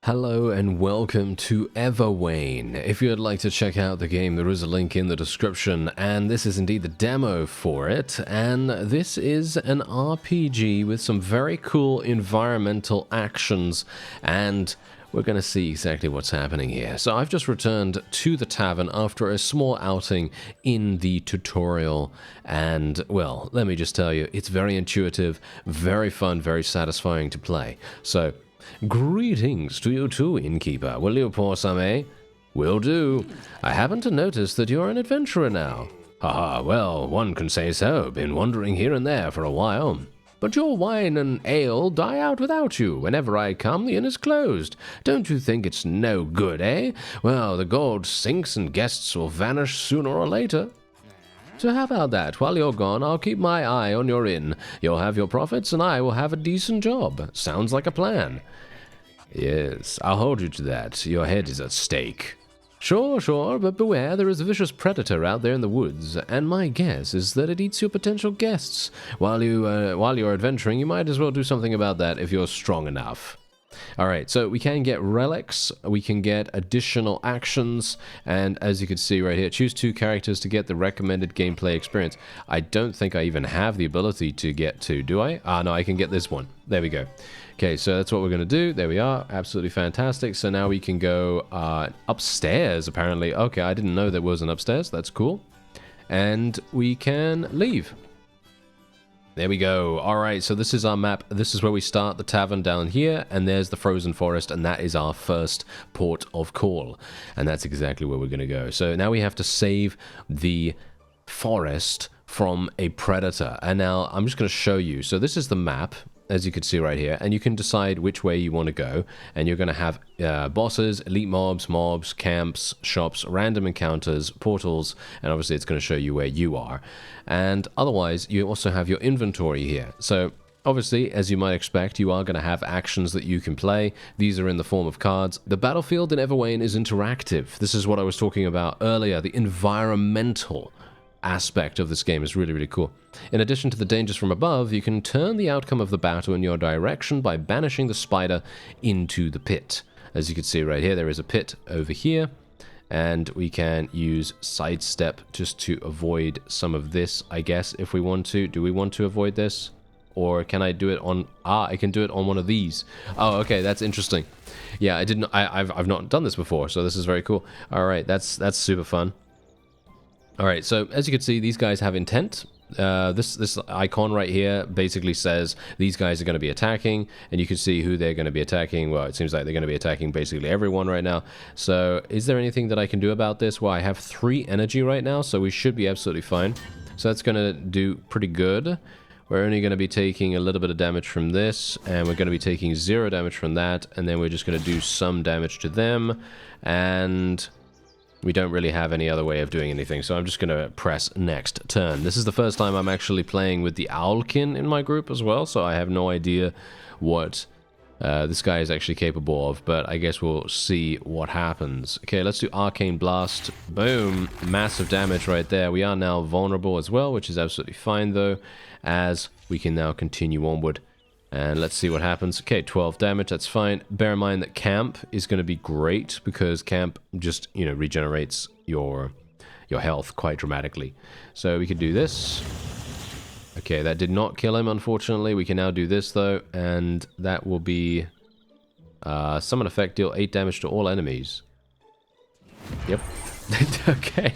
Hello and welcome to Everwayne. If you'd like to check out the game, there is a link in the description, and this is indeed the demo for it. And this is an RPG with some very cool environmental actions, and we're going to see exactly what's happening here. So I've just returned to the tavern after a small outing in the tutorial, and well, let me just tell you, it's very intuitive, very fun, very satisfying to play. So greetings to you too, innkeeper. Will you pour some, eh? Will do. I happen to notice that you're an adventurer now. Haha, well, one can say so. Been wandering here and there for a while. But your wine and ale die out without you. Whenever I come, the inn is closed. Don't you think it's no good, eh? Well, the gold sinks and guests will vanish sooner or later. So how about that? While you're gone, I'll keep my eye on your inn. You'll have your profits, and I will have a decent job. Sounds like a plan. Yes, I'll hold you to that. Your head is at stake. Sure, but beware, there is a vicious predator out there in the woods, and my guess is that it eats your potential guests. While you're adventuring, you might as well do something about that if you're strong enough. Alright, so we can get relics, we can get additional actions, and as you can see right here, choose two characters to get the recommended gameplay experience. I don't think I even have the ability to get to, do I? Ah, no, I can get this one. There we go. Okay, so that's what we're going to do. There we are. Absolutely fantastic. So now we can go upstairs, apparently. Okay, I didn't know there was an upstairs. That's cool. And we can leave. There we go. All right, so this is our map. This is where we start the tavern down here, and there's the frozen forest, and that is our first port of call. And that's exactly where we're going to go. So now we have to save the forest from a predator. And now I'm just going to show you. So this is the map, as you can see right here, and you can decide which way you want to go, and you're going to have bosses, elite mobs, camps, shops, random encounters, portals, and obviously it's going to show you where you are. And otherwise, you also have your inventory here. So obviously, as you might expect, you are going to have actions that you can play. These are in the form of cards. The battlefield in Everwayne is interactive. This is what I was talking about earlier, the environmental aspect of this game is really, really cool. In addition to the dangers from above, you can turn the outcome of the battle in your direction by banishing the spider into the pit. As you can see right here, there is a pit over here, and we can use sidestep just to avoid some of this, I guess, if we want to. Do we want to avoid this? Or can I do it on... Ah, I can do it on one of these. Oh, okay, that's interesting. Yeah, I've not done this before, so this is very cool. All right, that's super fun. Alright, so as you can see, these guys have intent. This icon right here basically says these guys are going to be attacking, and you can see who they're going to be attacking. Well, it seems like they're going to be attacking basically everyone right now. So is there anything that I can do about this? Well, I have 3 energy right now, so we should be absolutely fine. So that's going to do pretty good. We're only going to be taking a little bit of damage from this, and we're going to be taking 0 damage from that, and then we're just going to do some damage to them, and we don't really have any other way of doing anything, so I'm just going to press next turn. This is the first time I'm actually playing with the Owlkin in my group as well, so I have no idea what this guy is actually capable of, but I guess we'll see what happens. Okay, let's do Arcane Blast. Boom. Massive damage right there. We are now vulnerable as well, which is absolutely fine, though, as we can now continue onward. And let's see what happens. Okay, 12 damage, that's fine. Bear in mind that camp is going to be great because camp just, you know, regenerates your health quite dramatically. So we could do this. Okay, that did not kill him, unfortunately. We can now do this, though, and that will be summon effect, deal 8 damage to all enemies. Yep. Okay.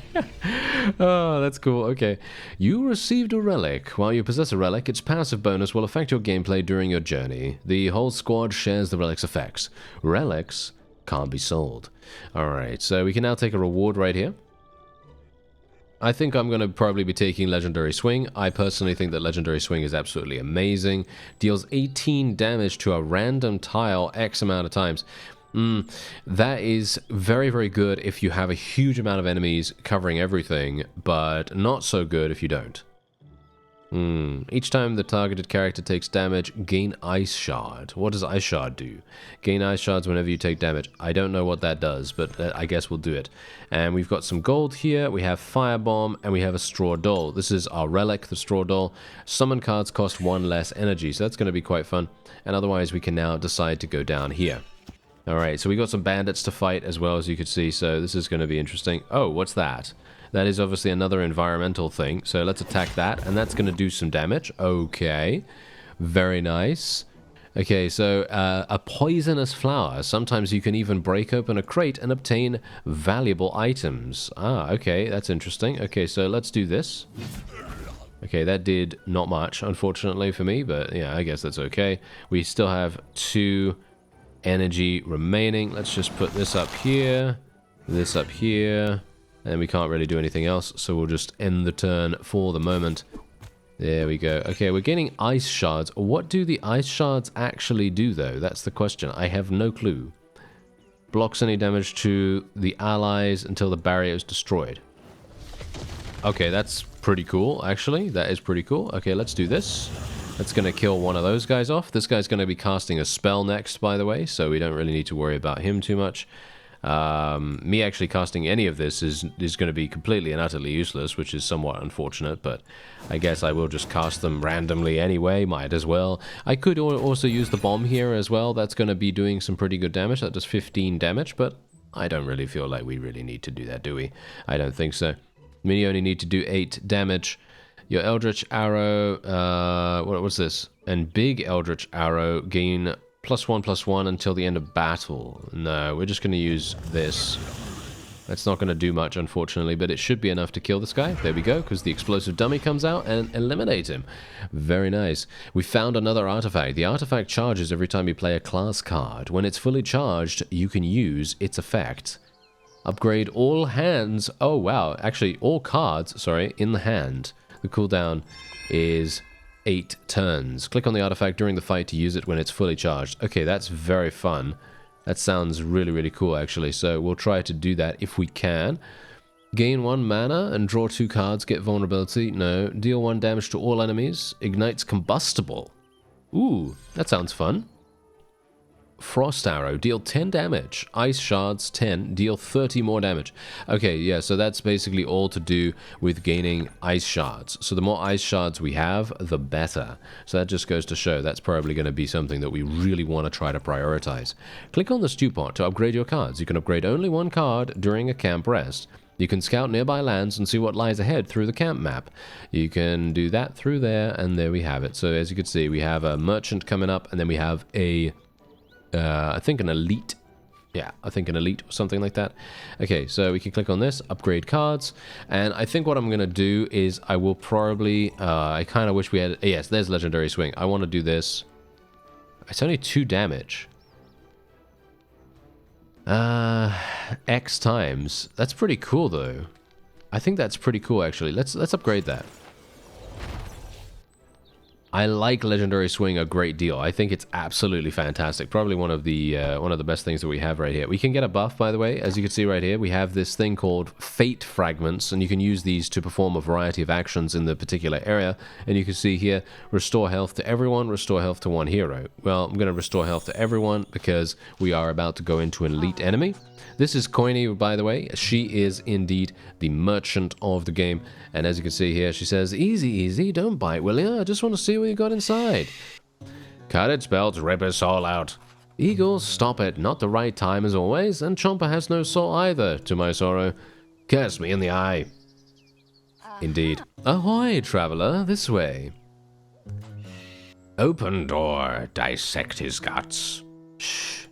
Oh, that's cool. Okay. You received a relic. While you possess a relic, its passive bonus will affect your gameplay during your journey. The whole squad shares the relic's effects. Relics can't be sold. Alright, so we can now take a reward right here. I think I'm going to probably be taking Legendary Swing. I personally think that Legendary Swing is absolutely amazing. Deals 18 damage to a random tile X amount of times. That is very, very good if you have a huge amount of enemies covering everything, but not so good if you don't. Each time the targeted character takes damage, gain Ice Shard. What does Ice Shard do? Gain Ice Shards whenever you take damage. I don't know what that does, but I guess we'll do it. And we've got some gold here, we have Firebomb, and we have a Straw Doll. This is our relic, the Straw Doll. Summon cards cost 1 less energy, so that's going to be quite fun. And otherwise, we can now decide to go down here. Alright, so we got some bandits to fight as well, as you could see, so this is going to be interesting. Oh, what's that? That is obviously another environmental thing, so let's attack that, and that's going to do some damage. Okay, very nice. Okay, so a poisonous flower. Sometimes you can even break open a crate and obtain valuable items. Ah, okay, that's interesting. Okay, so let's do this. Okay, that did not much, unfortunately, for me, but yeah, I guess that's okay. We still have 2 energy remaining. Let's just put this up here, and we can't really do anything else, so we'll just end the turn for the moment. There we go. Okay, we're getting ice shards. What do the ice shards actually do, though? That's the question. I have no clue. Blocks any damage to the allies until the barrier is destroyed. Okay, that's pretty cool, actually. That is pretty cool. Okay, let's do this. That's going to kill one of those guys off. This guy's going to be casting a spell next, by the way, so we don't really need to worry about him too much. Me actually casting any of this is going to be completely and utterly useless, which is somewhat unfortunate, but I guess I will just cast them randomly anyway, might as well. I could also use the bomb here as well. That's going to be doing some pretty good damage. That does 15 damage, but I don't really feel like we really need to do that, do we? I don't think so. We only need to do 8 damage. Your Eldritch Arrow, what's this? And Big Eldritch Arrow gain +1/+1 until the end of battle. No, we're just going to use this. That's not going to do much, unfortunately, but it should be enough to kill this guy. There we go, because the explosive dummy comes out and eliminates him. Very nice. We found another artifact. The artifact charges every time you play a class card. When it's fully charged, you can use its effect. Upgrade all hands. Oh, wow. Actually, all cards, sorry, in the hand. The cooldown is 8 turns. Click on the artifact during the fight to use it when it's fully charged. Okay, that's very fun. That sounds really, really cool, actually. So we'll try to do that if we can. Gain 1 mana and draw 2 cards. Get vulnerability. No. Deal 1 damage to all enemies. Ignites combustible. Ooh, that sounds fun. Frost Arrow, deal 10 damage. Ice Shards, 10, deal 30 more damage. Okay, yeah, so that's basically all to do with gaining Ice Shards. So the more Ice Shards we have, the better. So that just goes to show that's probably going to be something that we really want to try to prioritize. Click on the Stew Pot to upgrade your cards. You can upgrade only 1 card during a camp rest. You can scout nearby lands and see what lies ahead through the camp map. You can do that through there, and there we have it. So as you can see, we have a merchant coming up, and then we have a I think an elite. Yeah, I think an elite or something like that. Okay, so we can click on this, upgrade cards, and I think what I'm going to do is I will probably, I kind of wish we had, yes, there's Legendary Swing. I want to do this. It's only 2 damage. X times. That's pretty cool, though. I think that's pretty cool, actually. Let's upgrade that. I like Legendary Swing a great deal. I think it's absolutely fantastic. Probably one of the best things that we have right here. We can get a buff, by the way. As you can see right here, we have this thing called Fate Fragments, and you can use these to perform a variety of actions in the particular area. And you can see here, restore health to everyone, restore health to 1 hero. Well, I'm going to restore health to everyone because we are about to go into an elite enemy. This is Coiny, by the way. She is indeed the merchant of the game. And as you can see here, she says, easy, easy, don't bite, will ya? I just want to see what you got inside. Cut its belt, rip us all out. Eagles, stop it, not the right time as always, and Chomper has no soul either, to my sorrow. Curse me in the eye. Indeed. Ahoy, traveler, this way. Open door, dissect his guts. Shh.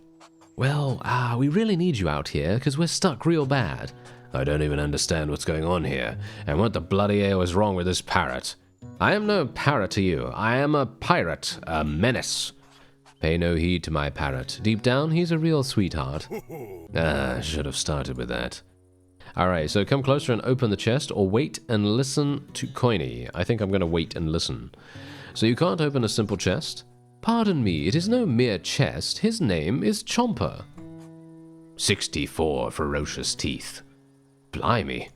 Well, we really need you out here, because we're stuck real bad. I don't even understand what's going on here, and what the bloody hell is wrong with this parrot. I am no parrot to you. I am a pirate, a menace. Pay no heed to my parrot. Deep down, he's a real sweetheart. Should have started with that. Alright, so come closer and open the chest, or wait and listen to Coiny. I think I'm going to wait and listen. So you can't open a simple chest? Pardon me, it is no mere chest. His name is Chomper. 64 ferocious teeth. Blimey.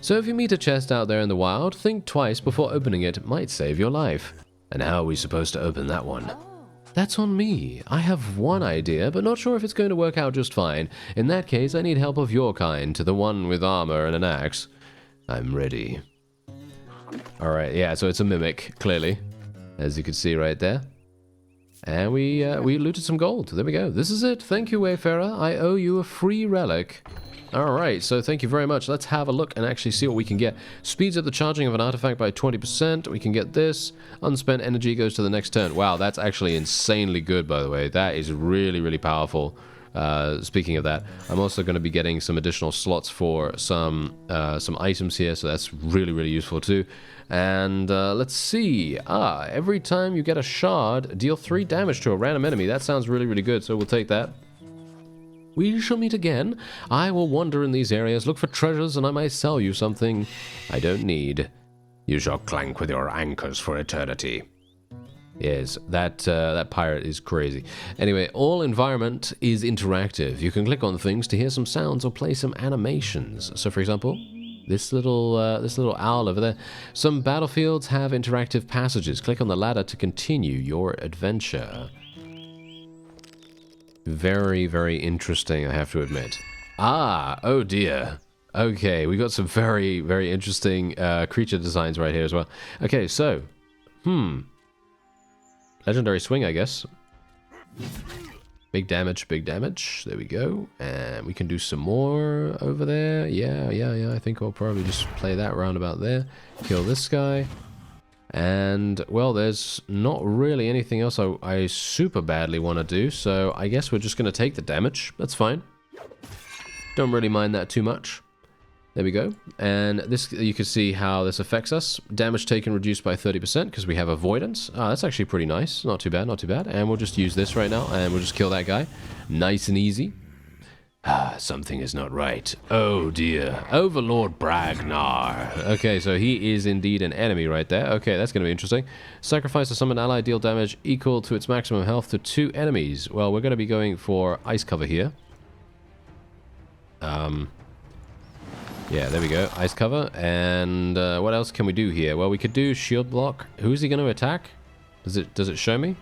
So if you meet a chest out there in the wild, think twice before opening it. It might save your life. And how are we supposed to open that one? That's on me. I have one idea, but not sure if it's going to work out just fine. In that case, I need help of your kind, to the one with armor and an axe. I'm ready. Alright, yeah, so it's a mimic, clearly. As you can see right there. And we looted some gold. There we go. This is it. Thank you, Wayfarer. I owe you a free relic. Alright, so thank you very much. Let's have a look and actually see what we can get. Speeds up the charging of an artifact by 20%. We can get this. Unspent energy goes to the next turn. Wow, that's actually insanely good, by the way. That is really, really powerful. Speaking of that, I'm also going to be getting some additional slots for some items here, so that's really, really useful too. And let's see. Every time you get a shard, deal 3 damage to a random enemy. That sounds really, really good, so we'll take that. We shall meet again. I will wander in these areas, look for treasures, and I may sell you something I don't need. You shall clank with your anchors for eternity. Yes, that pirate is crazy. Anyway, all environment is interactive. You can click on things to hear some sounds or play some animations. So, for example, this little owl over there. Some battlefields have interactive passages. Click on the ladder to continue your adventure. Very, very interesting, I have to admit. Oh dear. Okay, we got some very, very interesting creature designs right here as well. Okay, so, legendary swing, I guess. Big damage, big damage. There we go. And we can do some more over there. Yeah. I think I'll probably just play that round about there. Kill this guy. And, well, there's not really anything else I super badly want to do, so I guess we're just going to take the damage. That's fine. Don't really mind that too much. There we go. And this, you can see how this affects us. Damage taken reduced by 30% because we have avoidance. That's actually pretty nice. Not too bad, not too bad. And we'll just use this right now, and we'll just kill that guy. Nice and easy. Something is not right. Oh dear. Overlord Bragnar. Okay, so he is indeed an enemy right there. Okay, that's going to be interesting. Sacrifice a summoned ally, deal damage equal to its maximum health to 2 enemies. Well, we're going to be going for ice cover here. Yeah, there we go. Ice cover. And what else can we do here? Well, we could do shield block. Who's he going to attack? Does it show me?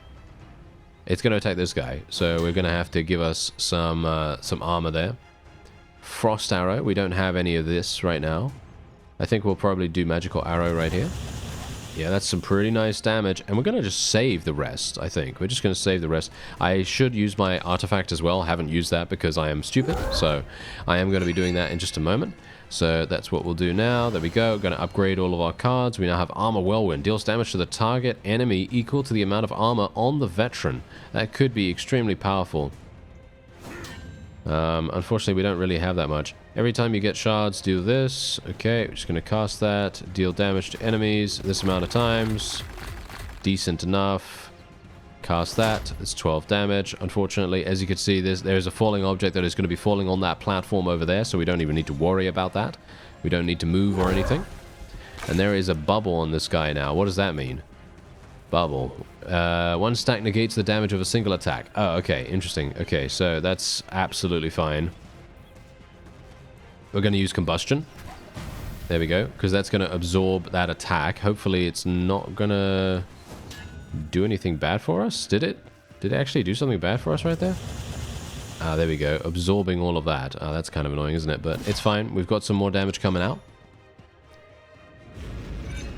It's going to attack this guy, so we're going to have to give us some armor there. Frost arrow. We don't have any of this right now. I think we'll probably do magical arrow right here. Yeah, that's some pretty nice damage, and we're going to just save the rest, I think. We're just going to save the rest. I should use my artifact as well. I haven't used that because I am stupid, so I am going to be doing that in just a moment. So that's what we'll do now. There we go. Going to upgrade all of our cards. We now have Armor Whirlwind. Deals damage to the target enemy equal to the amount of armor on the veteran. That could be extremely powerful. Unfortunately, we don't really have that much. Every time you get shards, do this. Okay, we're just going to cast that. Deal damage to enemies this amount of times. Decent enough. Cast that. It's 12 damage. Unfortunately, as you can see, there's a falling object that is going to be falling on that platform over there, so we don't even need to worry about that. We don't need to move or anything. And there is a bubble on this guy now. What does that mean? Bubble. 1 stack negates the damage of a single attack. Oh, okay. Interesting. Okay, so that's absolutely fine. We're going to use combustion. There we go. Because that's going to absorb that attack. Hopefully it's not going to do anything bad for us. Did it? Did it actually do something bad for us right there? There we go. Absorbing all of that. That's kind of annoying, isn't it? But it's fine. We've got some more damage coming out.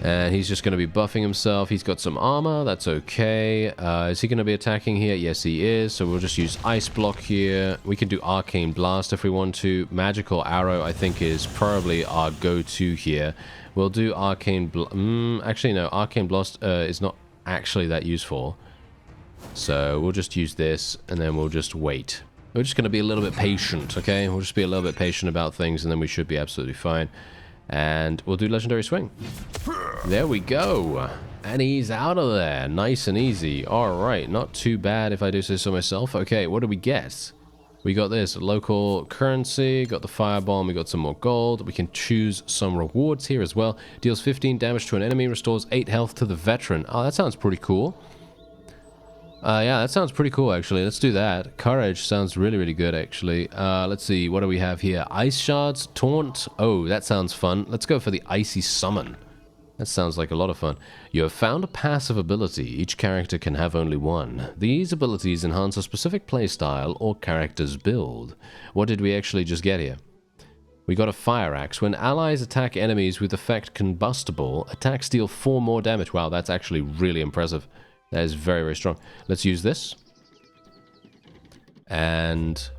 And he's just going to be buffing himself. He's got some armor. That's okay. Is he going to be attacking here? Yes, he is. So we'll just use Ice Block here. We can do Arcane Blast if we want to. Magical Arrow, I think, is probably our go-to here. We'll do Arcane Blast. Actually, no. Arcane Blast is not actually that useful. So we'll just use this, and then we'll just wait. We're just going to be a little bit patient, okay? We'll just be a little bit patient about things, and then we should be absolutely fine. And we'll do Legendary Swing. There we go. And he's out of there. Nice and easy. Alright, not too bad if I do say so myself. Okay, what do we get? We got this. Local currency. Got the Firebomb. We got some more gold. We can choose some rewards here as well. Deals 15 damage to an enemy. Restores 8 health to the veteran. Oh, that sounds pretty cool. Yeah, that sounds pretty cool, actually. Let's do that. Courage sounds really, really good, actually. Let's see. What do we have here? Ice Shards, Taunt. Oh, that sounds fun. Let's go for the Icy Summon. That sounds like a lot of fun. You have found a passive ability. Each character can have only one. These abilities enhance a specific playstyle or character's build. What did we actually just get here? We got a Fire Axe. When allies attack enemies with effect combustible, attacks deal 4 more damage. Wow, that's actually really impressive. That is very, very strong. Let's use this. And...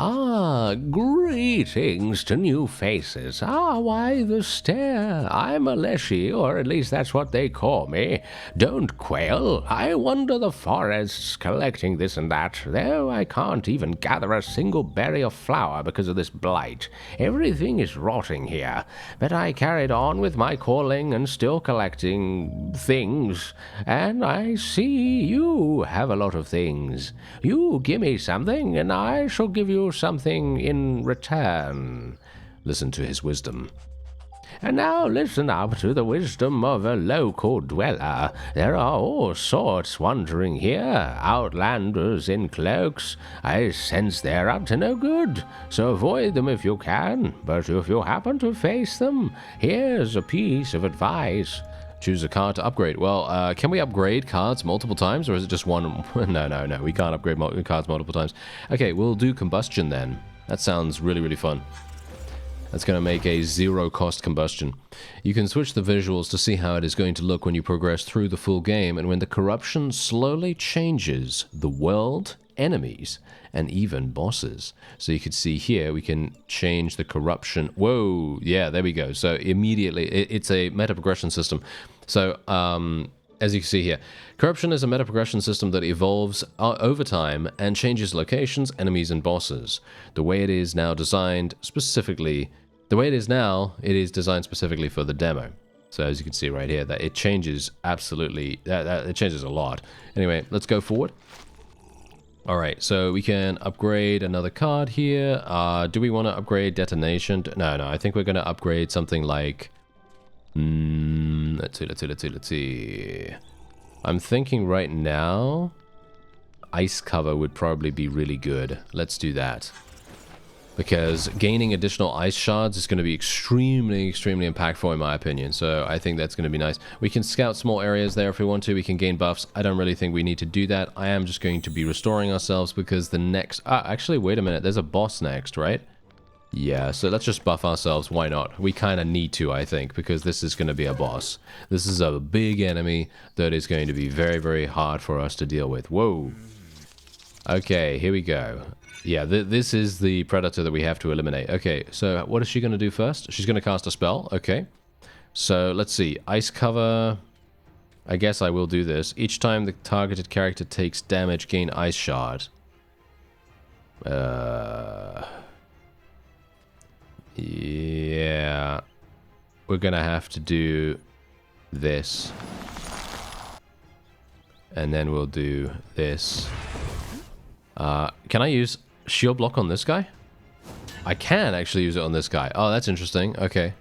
Ah, greetings to new faces. Ah, why the stare? I'm a leshy, or at least that's what they call me. Don't quail. I wander the forests collecting this and that, though I can't even gather a single berry or flower because of this blight. Everything is rotting here. But I carried on with my calling and still collecting things. And I see you have a lot of things. You give me something, and I shall give you something in return. Listen to his wisdom. And now listen up to the wisdom of a local dweller. There are all sorts wandering here, outlanders in cloaks. I sense they're up to no good, so avoid them if you can. But if you happen to face them, here's a piece of advice. Choose a card to upgrade. Well, can we upgrade cards multiple times, or is it just one? No. We can't upgrade cards multiple times. Okay, we'll do combustion then. That sounds really, really fun. That's going to make a zero-cost combustion. You can switch the visuals to see how it is going to look when you progress through the full game, and when the corruption slowly changes the world, enemies, and even bosses. So you can see here, we can change the corruption. Whoa, yeah, there we go. So immediately, it's a meta progression system. So, as you can see here, corruption is a meta progression system that evolves over time and changes locations, enemies, and bosses. The way it is now designed specifically, it is designed specifically for the demo. So as you can see right here, that it changes absolutely, it changes a lot. Anyway, let's go forward. Alright, so we can upgrade another card here. Do we want to upgrade detonation? No, I think we're going to upgrade something like... Let's see. I'm thinking right now, ice cover would probably be really good. Let's do that. Because gaining additional ice shards is going to be extremely impactful in my opinion. So I think that's going to be nice. We can scout small areas there if we want to. We can gain buffs. I don't really think we need to do that. I am just going to be restoring ourselves because the next... actually, wait a minute. There's a boss next, right? Yeah, so let's just buff ourselves. Why not? We kind of need to, I think, because this is going to be a boss. This is a big enemy that is going to be very hard for us to deal with. Whoa. Okay, here we go. Yeah, this is the predator that we have to eliminate. Okay, so what is she going to do first? She's going to cast a spell. Okay. So, let's see. Ice cover. I guess I will do this. Each time the targeted character takes damage, gain ice shard. Yeah. We're going to have to do this. And then we'll do this. Can I use shield block on this guy? I can actually use it on this guy. Oh, that's interesting. Okay.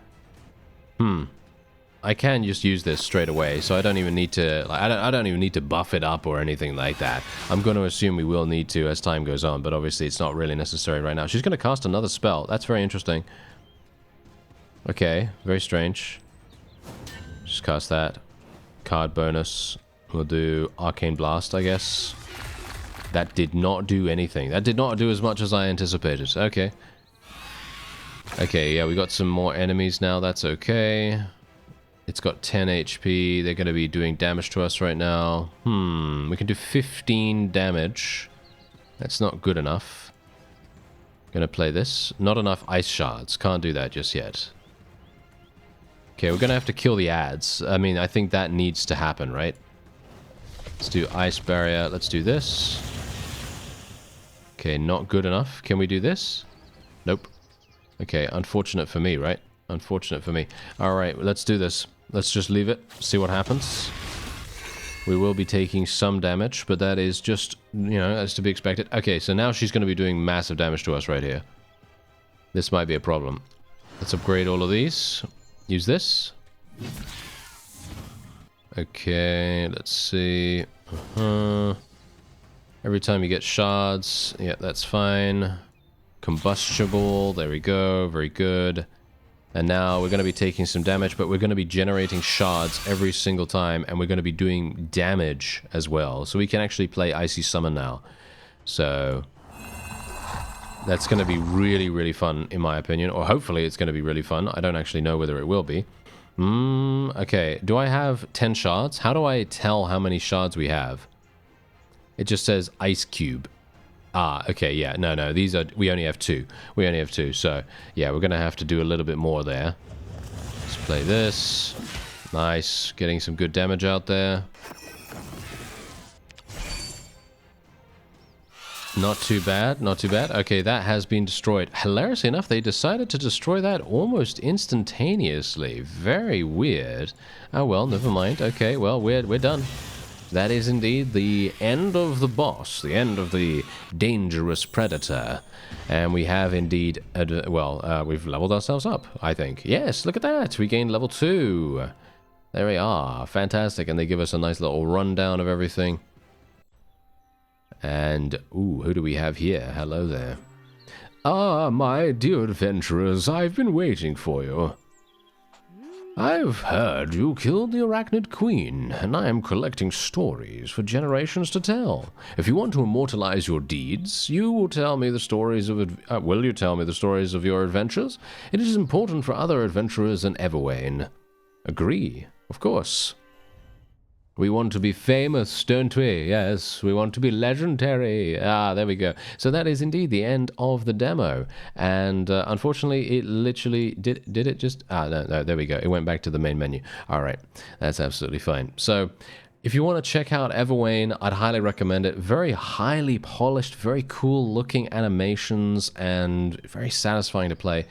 I can just use this straight away, so I don't even need to... Like, I don't even need to buff it up or anything like that. I'm going to assume we will need to as time goes on, but obviously it's not really necessary right now. She's going to cast another spell. That's very interesting. Okay, very strange. Just cast that. Card bonus. We'll do Arcane Blast, I guess. That did not do anything. That did not do as much as I anticipated. Okay. Okay, yeah, we got some more enemies now. That's okay. It's got 10 HP. They're going to be doing damage to us right now. We can do 15 damage. That's not good enough. Gonna play this. Not enough ice shards. Can't do that just yet. Okay, we're gonna have to kill the ads. I mean, I think that needs to happen, right? Let's do ice barrier. Let's do this. Okay, not good enough. Can we do this? Nope. Okay, unfortunate for me, right? Unfortunate for me. Alright, let's do this. Let's just leave it. See what happens. We will be taking some damage, but that is just, you know, that's to be expected. Okay, so now she's going to be doing massive damage to us right here. This might be a problem. Let's upgrade all of these. Use this. Okay, let's see. Every time you get shards, yeah, that's fine. Combustible, there we go, very good. And now we're going to be taking some damage, but we're going to be generating shards every single time, and we're going to be doing damage as well. So we can actually play Icy Summon now. So that's going to be really fun, in my opinion. Or hopefully it's going to be really fun. I don't actually know whether it will be. Okay. Do I have 10 shards? How do I tell how many shards we have? It just says ice cube. Ah, okay, yeah. No, these are... We only have 2. We only have 2, so... Yeah, we're gonna have to do a little bit more there. Let's play this. Nice. Getting some good damage out there. Not too bad, not too bad. Okay, that has been destroyed. Hilariously enough, they decided to destroy that almost instantaneously. Very weird. Oh well, never mind. Okay, well, we're done. That is indeed the end of the boss, the end of the dangerous predator. And we have indeed, we've leveled ourselves up, I think. Yes, look at that. We gained level 2. There we are. Fantastic. And they give us a nice little rundown of everything. And, ooh, who do we have here? Hello there. Ah, my dear adventurers, I've been waiting for you. I've heard you killed the Arachnid Queen, and I am collecting stories for generations to tell. If you want to immortalize your deeds, you will tell me the stories of... will you tell me the stories of your adventures? It is important for other adventurers in Everwayne. Agree, of course. We want to be famous, don't we? Yes, we want to be legendary. Ah, there we go. So that is indeed the end of the demo. And unfortunately, it literally... Did it just... Ah, no, there we go. It went back to the main menu. All right, that's absolutely fine. So if you want to check out Everwayne, I'd highly recommend it. Very highly polished, very cool looking animations, and very satisfying to play.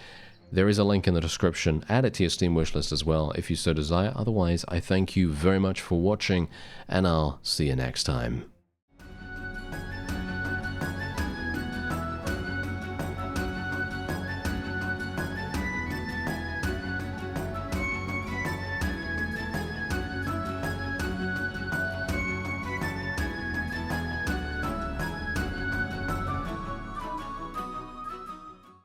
There is a link in the description. Add it to your Steam wishlist as well if you so desire. Otherwise, I thank you very much for watching, and I'll see you next time.